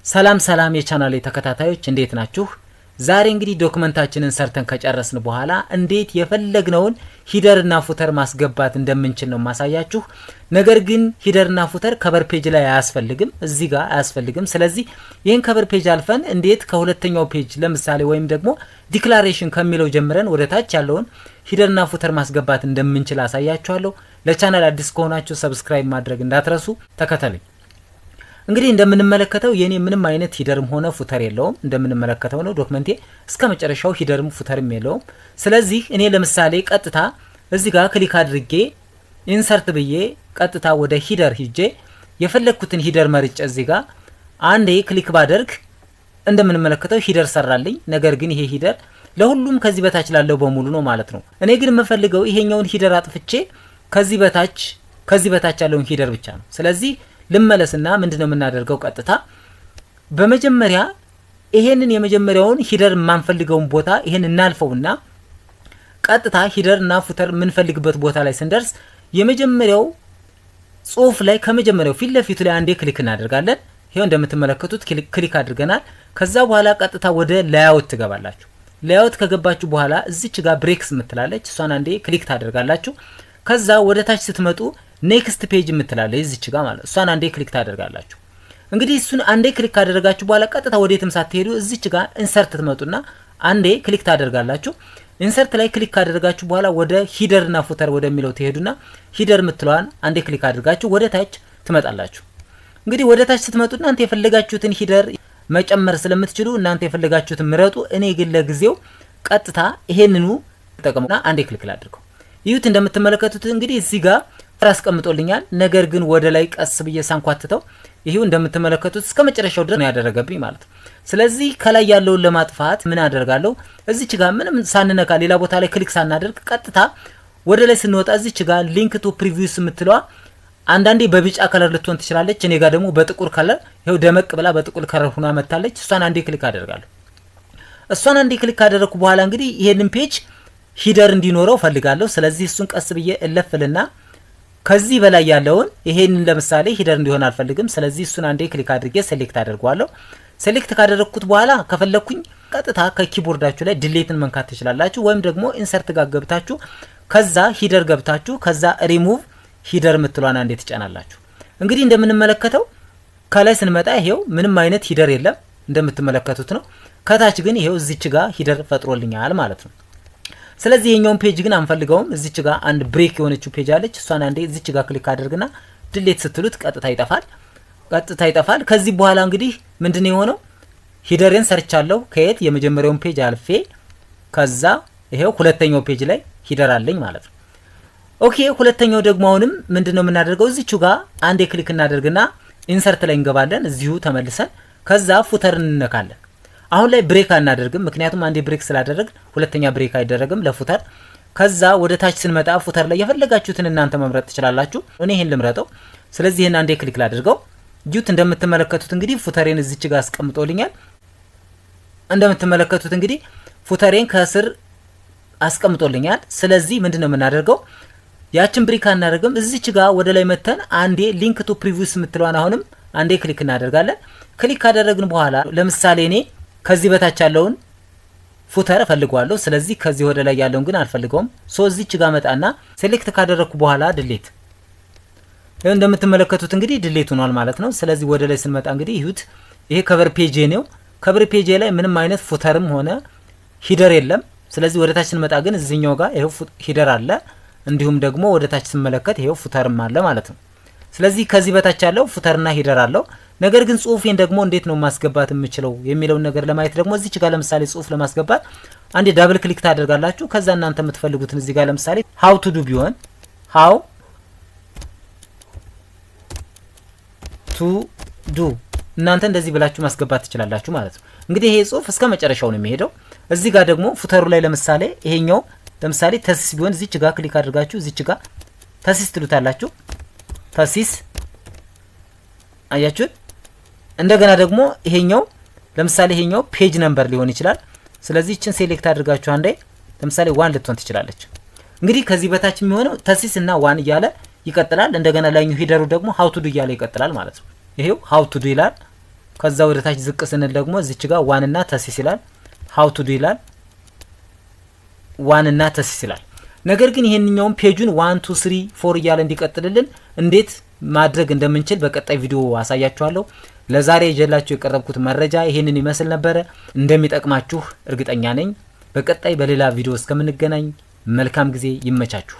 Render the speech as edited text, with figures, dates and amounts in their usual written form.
ሰላም ሰላም የቻናሌ ተከታታዮች እንዴት ናችሁ? ዛሬ እንግዲህ ዶክመንታችንን ሰርተን ከጨረስን በኋላ እንዴት የፈለግነውን ሂደርና ፉተር ማስገባት እንደምንችል ነው ማሳያችሁ። ነገር ግን ሂደርና ፉተር ከቨር ፔጅ ላይ አያስፈልግም፣ እዚህ ጋር አያስፈልግም። ስለዚህ ይህን ከቨር ፔጅ አልፈን እንዴት ከሁለተኛው ፔጅ ለምሳሌ ወይም ደግሞ ዲክላሬሽን ከሚለው ጀምረን ወደ ታች ያለውን ሂደርና ፉተር ማስገባት እንደምንችል አሳያችኋለሁ። ለቻናል አዲስ ከሆናችሁ ሰብስክራይብ ማድረግ እንዳትረሱ። ተከተሉኝ። እንግዲህ እንደምንመለከተው የኔ ምንም አይነት ሂደርም ሆነ ፉተር የለውም። እንደምንመለከተው ነው ዶክመንቴ እስከ መጨረሻው ሂደርም ፉተርም የለውም። ስለዚህ እኔ ለምሳሌ ቀጥታ እዚህ ጋር ክሊክ አድርጌ ኢንሰርት ብዬ ቀጥታ ወደ ሂደር ሂጄ የፈለኩትን ሂደር መርጬ እዚህ ጋር አንዴ ክሊክ ባደርግ እንደምንመለከተው ሂደር ሰራልኝ። ነገር ግን ይሄ ሂደር ለሁሉም ከዚህ በታች ላለው በሙሉ ነው ማለት ነው። እኔ ግን የምፈልገው ይሄኛውን ሂደር አጥፍቼ ከዚህ በታች ያለውን ሂደር ብቻ ነው። ስለዚህ ልመለስና ምንድነው የምናደርገው? ቀጥታ በመጀመሪያ ይሄንን የመጀመሪያውን ሂደር ማንፈልገውን ቦታ ይሄን እናልፈውና ቀጥታ ሂደርና ፉተር የምንፈልግበት ቦታ ላይ ስንደርስ የመጀመሪያው ጽሁፍ ላይ ከመጀመሪያው ፊት ለፊቱ ላይ አንዴ ክሊክ እናደርጋለን። ይሄው እንደምትመለከቱት ክሊክ አድርገናል። ከዛ በኋላ ቀጥታ ወደ ላይአውት ትገባላችሁ። ላይአውት ከገባችሁ በኋላ እዚች ጋር ብሬክስ ምትላለች፣ እሷን አንዴ ክሊክ ታደርጋላችሁ። ከዛ ወደ ታች ስትመጡ ኔክስት ፔጅ ምትላለች እዚች ጋር ማለት እሷን አንዴ ክሊክ ታደርጋላችሁ። እንግዲህ እሱን አንዴ ክሊክ ካደረጋችሁ በኋላ ቀጥታ ወዴትም ሳትሄዱ እዚች ጋር ኢንሰርት ትመጡና አንዴ ክሊክ ታደርጋላችሁ። ኢንሰርት ላይ ክሊክ ካደረጋችሁ በኋላ ወደ ሂደርና ፉተር ወደሚለው ትሄዱና ሂደር ምትለዋን አንዴ ክሊክ አድርጋችሁ ወደ ታች ትመጣላችሁ። እንግዲህ ወደ ታች ስትመጡ እናንተ የፈለጋችሁትን ሂደር መጨመር ስለምትችሉ እናንተ የፈለጋችሁትን ምረጡ። እኔ ግን ለጊዜው ቀጥታ ይሄንኑ ተጠቀሙና አንዴ ክሊክ ላድርገው። ይሁት እንደምትመለከቱት እንግዲህ እዚህ ጋር አስቀምጦልኛል። ነገር ግን ወደ ላይ ቀስ ብዬ ሳንኳትተው ይሄው እንደምትመለከቱት እስከ መጨረሻው ድረስ ነው ያደረገብኝ ማለት ነው። ስለዚህ ከላይ ያለውን ለማጥፋት ምን አደርጋለሁ? እዚች ጋር ምንም ሳንነካ ሌላ ቦታ ላይ ክሊክ ሳናደርግ ቀጥታ ወደ ላይ ስንወጣ እዚች ጋር ሊንክ ቱ ፕሪቪውስ የምትለዋ አንዳንዴ በቢጫ ከለር ልትሆን ትችላለች። እኔ ጋር ደግሞ በጥቁር ከለር ይሄው ደመቅ ብላ በጥቁር ከለር ሆና መታለች። እሷን አንዴ ክሊክ አደርጋለሁ። እሷን አንዴ ክሊክ ካደረኩ በኋላ እንግዲህ ይሄንን ፔጅ ሂደር እንዲኖረው ፈልጋለሁ። ስለዚህ እሱን ቀስ ብዬ እለፍልና ከዚህ በላይ ያለውን ይሄንን ለምሳሌ ሂደር እንዲሆን አልፈልግም። ስለዚህ እሱን አንዴ ክሊክ አድርጌ ሴሌክት አደርገዋለሁ። ሴሌክት ካደረኩት በኋላ ከፈለኩኝ ቀጥታ ከኪቦርዳችሁ ላይ ዲሌትን መንካት ትችላላችሁ፣ ወይም ደግሞ ኢንሰርት ጋር ገብታችሁ ከዛ ሂደር ገብታችሁ ከዛ ሪሙቭ ሂደር ምትሏን አንዴ ትጫናላችሁ። እንግዲህ እንደምንመለከተው ከላይ ስንመጣ ይሄው ምንም አይነት ሂደር የለም እንደምትመለከቱት ነው። ከታች ግን ይሄው እዚች ጋር ሂደር ፈጥሮልኛል ማለት ነው። ስለዚህ የኛውን ፔጅ ግን አንፈልገውም። እዚች ጋር አንድ ብሬክ የሆነችው ፔጅ አለች። እሷን አንዴ እዚች ጋር ክሊክ አድርግና ዲሌት ስትሉት ቀጥታ ይጠፋል። ከዚህ በኋላ እንግዲህ ምንድነው የሆነው? ሂደርን ሰርቻለሁ። ከየት የመጀመሪያውን ፔጅ አልፌ ከዛ ይሄው ሁለተኛው ፔጅ ላይ ሂደር አለኝ ማለት ነው። ኦኬ፣ ሁለተኛው ደግሞ አሁንም ምንድነው የምናደርገው? እዚቹ ጋር አንዴ ክሊክ እናደርግና ኢንሰርት ላይ እንገባለን። እዚሁ ተመልሰን ከዛ ፉተር እንነካለን። አሁን ላይ ብሬክ አናደርግም፣ ምክንያቱም አንዴ ብሬክ ስላደረግ ሁለተኛ ብሬክ አይደረግም ለፉተር። ከዛ ወደ ታች ስንመጣ ፉተር ላይ የፈለጋችሁትን እናንተ መምረጥ ትችላላችሁ። እኔ ይሄን ልምረጠው። ስለዚህ ይሄን አንዴ ክሊክ ላድርገው። ጁት እንደምትመለከቱት እንግዲህ ፉተሬን እዚች ጋር አስቀምጦልኛል። እንደምትመለከቱት እንግዲህ ፉተሬን ከስር አስቀምጦልኛል። ስለዚህ ምንድነው የምናደርገው? ያችን ብሬክ አናደርግም። እዚች ጋር ወደ ላይ መተን አንዴ ሊንክ ቱ ፕሪቪውስ የምትለዋን አሁንም አንዴ ክሊክ እናደርጋለን። ክሊክ ካደረግን በኋላ ለምሳሌ እኔ ከዚህ በታች ያለውን ፉተር ፈልጓለሁ። ስለዚህ ከዚህ ወደ ላይ ያለውን ግን አልፈልገውም። እዚች ጋር መጣና ሴሌክት ካደረኩ በኋላ ድሌት። ይሄው እንደምትመለከቱት እንግዲህ ድሌት ሆኗል ማለት ነው። ስለዚህ ወደ ላይ ስንመጣ እንግዲህ ይሁት ይሄ ከቨር ፔጅ ነው። ከቨር ፔጅ ላይ ምንም አይነት ፉተርም ሆነ ሂደር የለም። ስለዚህ ወደ ታች ስንመጣ ግን እዚህኛው ጋር ይሄው ሂደር አለ፣ እንዲሁም ደግሞ ወደ ታች ስንመለከት ይሄው ፉተርም አለ ማለት ነው። ስለዚህ ከዚህ በታች ያለው ፉተርና ሂደር አለው። ነገር ግን ጽሁፌን ደግሞ እንዴት ነው ማስገባት የምችለው የሚለውን ነገር ለማየት ደግሞ እዚች ጋር ለምሳሌ ጽሁፍ ለማስገባት አንዴ ዳብል ክሊክ ታደርጋላችሁ። ከዛ እናንተ የምትፈልጉትን እዚህ ጋር ለምሳሌ how to do ቢሆን how to do እናንተ እንደዚህ ብላችሁ ማስገባት ትችላላችሁ ማለት ነው። እንግዲህ ይሄ ጽሁፍ እስከ መጨረሻው ነው የሚሄደው። እዚህ ጋር ደግሞ ፉተሩ ላይ ለምሳሌ ይሄኛው ለምሳሌ ተሲስ ቢሆን እዚች ጋር ክሊክ አድርጋችሁ እዚች ጋር ተሲስ ትሉታላችሁ። ተሲስ አያችሁት? እንደገና ደግሞ ይሄኛው ለምሳሌ ይሄኛው ፔጅ ነምበር ሊሆን ይችላል። ስለዚህ እቺን ሴሌክት አድርጋችሁ አንዴ ለምሳሌ 1 ልትሆን ትችላለች። እንግዲህ ከዚህ በታች የሚሆነው ተሲስ እና 1 እያለ ይቀጥላል። እንደገና ላይኛው ሂደሩ ደግሞ how to do እያለ ይቀጥላል ማለት ነው። ይሄው how to do ይላል። ከዛ ወደ ታች ዝቅ ስንል ደግሞ እዚች ጋር ዋን እና ተሲስ ይላል how to do ይላል ዋን እና ተሲስ ይላል ነገር ግን ይሄንኛው ፔጁን 1 2 3 4 እያለ እንዲቀጥልልን እንዴት ማድረግ እንደምንችል በቀጣይ ቪዲዮ አሳያችኋለሁ ለዛሬ ይዤላችሁ የቀረብኩት መረጃ ይሄንን ይመስል ነበር እንደሚጠቅማችሁ እርግጠኛ ነኝ በቀጣይ በሌላ ቪዲዮ እስከምንገናኝ መልካም ጊዜ ይመቻችሁ